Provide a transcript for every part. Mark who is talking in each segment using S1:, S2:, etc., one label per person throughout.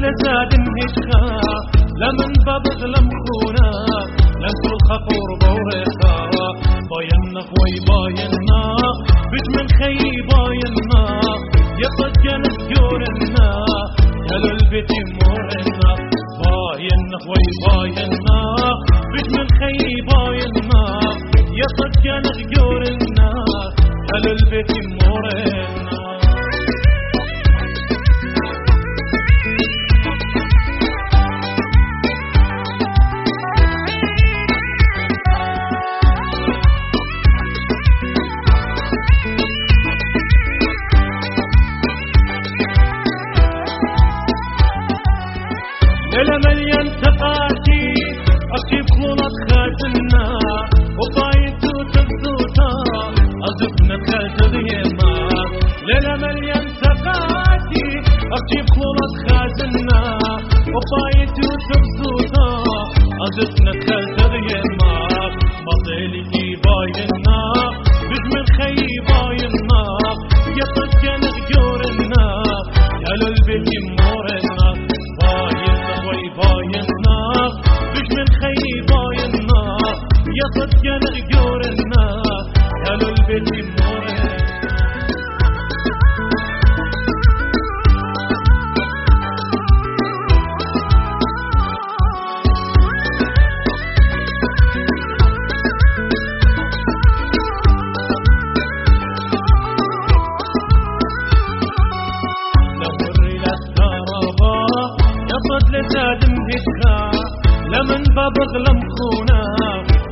S1: لزاد هشخا لمن ببغلم خونا لن تلخى قرب ورخا باينا خوي باينا بش من خي باينا يقد جنت جورنا هلو البيت مورنا باينا خوي باينا بش من خي باينا يقد جنت جورنا هلو البيت مورنا ليلة مليان تقاتي أكيب خلط خاتنا وطايت وتبسوطا أزفنا كازغيما ليلة مليان تقاتي أكيب خلط خاتنا وطايت وتبسوطا أزفنا كازغيما مطيلتي باينا بجمن خي باينا يطد جنغ جورنا يا للبيت مورنا باينا بش من خي باينا يطد جنغ جورنا يا للبيت مورنا لزاد هشخا لمن ببغلم خونا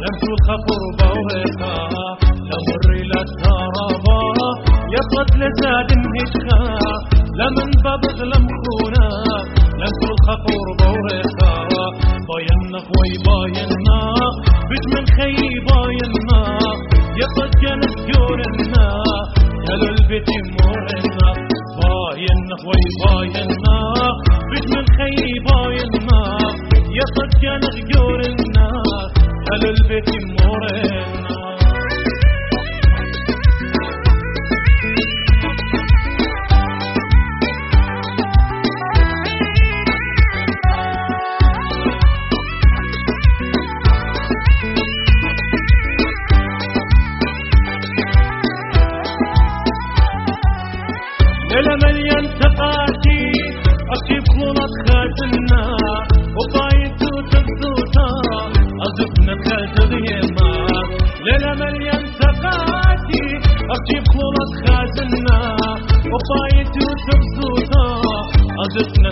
S1: لم تلخى قربا وهيخا لمر للترابا يقد لزاد هشخا لمن ببغلم خونا لم تلخى قربا وهيخا باينا خوي باينا بش من خي باينا يقد جنت جورنا هلو البيت مورنا باينا خوي باينا بش من خي باينا يقد جنغ جورنا هل البيت مورنا ليلة مليان تقاتي أكيب خلط خاتنا وطايت وتبسوطا أزفنا كازغيما ليلة مليان تقاتي أكيب خلط خاتنا وطايت وتبسوطا أزفنا